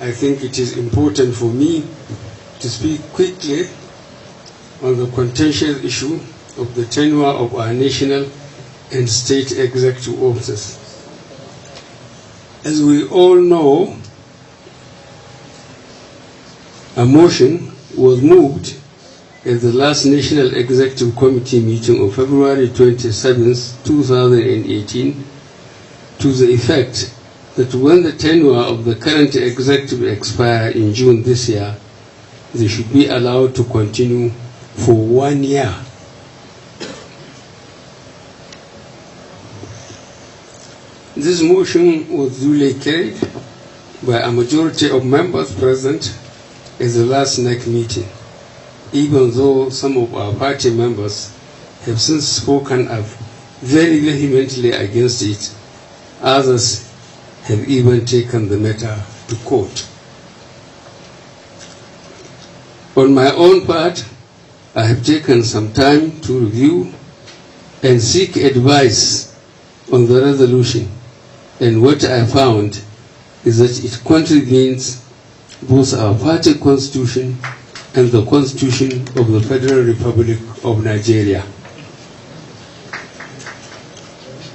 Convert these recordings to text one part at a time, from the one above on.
I think it is important for me to speak quickly on the contentious issue of the tenure of our national and state executive officers. As we all know, a motion was moved at the last National Executive Committee meeting of February 27, 2018, to the effect that when the tenure of the current executive expires in June this year, they should be allowed to continue for 1 year. This motion was duly carried by a majority of members present at the last NEC meeting, even though some of our party members have since spoken up very vehemently against it. Others have even taken the matter to court. On my own part, I have taken some time to review and seek advice on the resolution, and what I found is that it contravenes both our party constitution and the Constitution of the Federal Republic of Nigeria.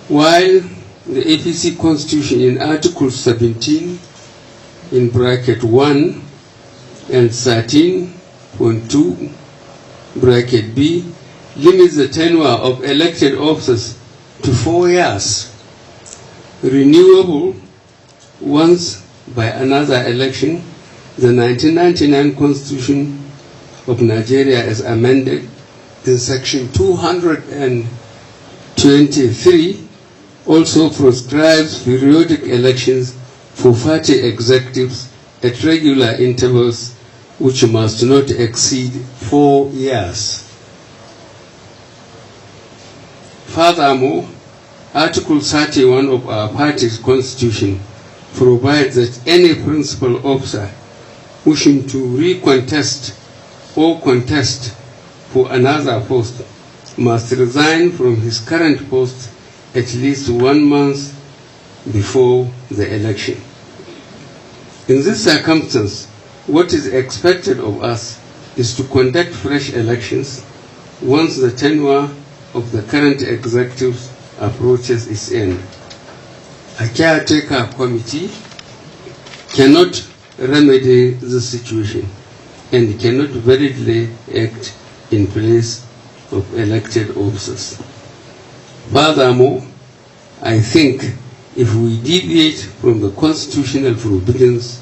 While the APC Constitution in Article 17, in bracket 1 and 13.2, bracket B, limits the tenure of elected officers to 4 years, renewable once by another election. The 1999 Constitution of Nigeria, as amended in Section 223, also prescribes periodic elections for party executives at regular intervals, which must not exceed 4 years. Furthermore, Article 31 of our party's constitution provides that any principal officer wishing to recontest or contest for another post must resign from his current post at least 1 month before the election. In this circumstance, what is expected of us is to conduct fresh elections once the tenure of the current executives approaches its end. A caretaker committee cannot remedy the situation and cannot validly act in place of elected officers. Furthermore, I think if we deviate from the constitutional provisions,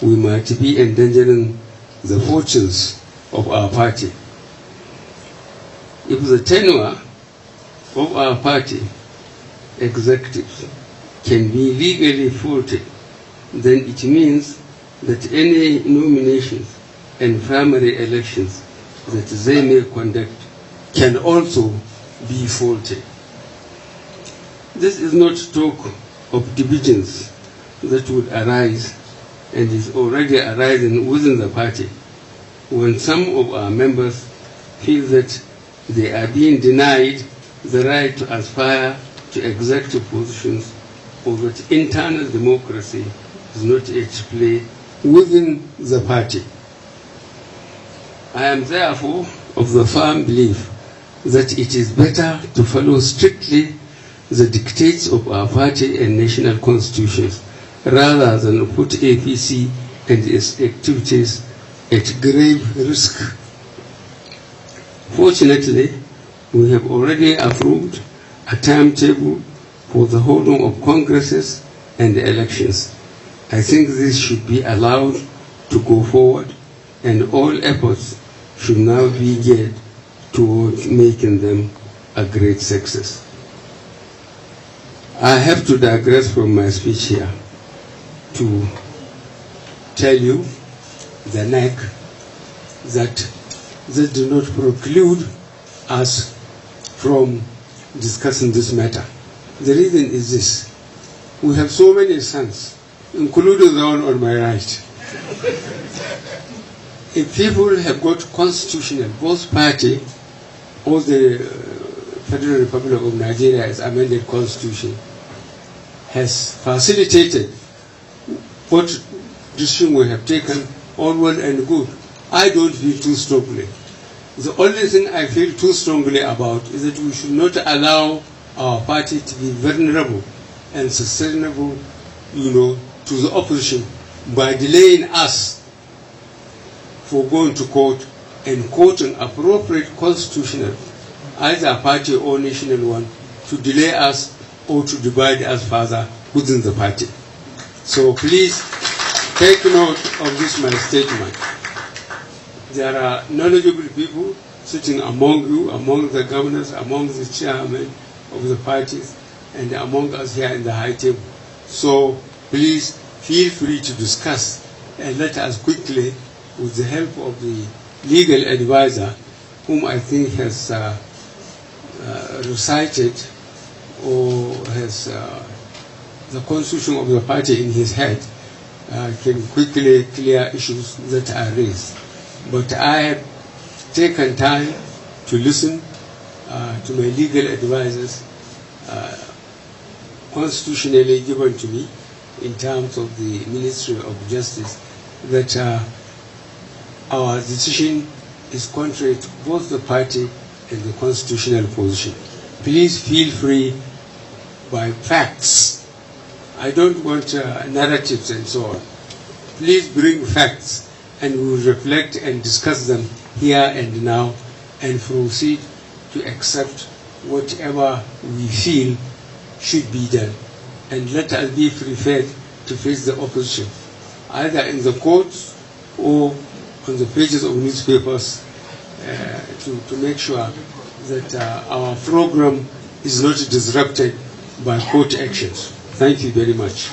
we might be endangering the fortunes of our party. If the tenure of our party executives can be legally faulted, then it means that any nominations and primary elections that they may conduct can also be faulted. This is not talk of divisions that would arise and is already arising within the party when some of our members feel that they are being denied the right to aspire to executive positions, or that internal democracy is not at play within the party. I am therefore of the firm belief that it is better to follow strictly the dictates of our party and national constitutions rather than put APC and its activities at grave risk. Fortunately, we have already approved a timetable for the holding of congresses and elections. I think this should be allowed to go forward, and all efforts should now be geared towards making them a great success. I have to digress from my speech here to tell you, the NEC, that they do not preclude us from discussing this matter. The reason is this: we have so many sons, including the one on my right. If people have got constitutional, both party or the Federal Republic of Nigeria as amended constitution has facilitated what decision we have taken, all well and good. I don't feel too strongly. The only thing I feel too strongly about is that we should not allow our party to be vulnerable and sustainable, to the opposition by delaying us for going to court and quoting appropriate constitutional, either party or national one, to delay us or to divide us further within the party. So please take note of this my statement. There are knowledgeable people sitting among you, among the governors, among the chairmen of the parties, and among us here in the high table. So please feel free to discuss, and let us quickly, with the help of the legal advisor, whom I think has recited or has the constitution of the party in his head, can quickly clear issues that are raised. But I have taken time to listen to my legal advisors constitutionally given to me in terms of the Ministry of Justice, that our decision is contrary to both the party and the constitutional position. Please feel free by facts. I don't want narratives and so on. Please bring facts, and we will reflect and discuss them here and now, and proceed to accept whatever we feel should be done. And let us be prepared to face the opposition, either in the courts or on the pages of newspapers, to make sure that our program is not disrupted by court actions. Thank you very much.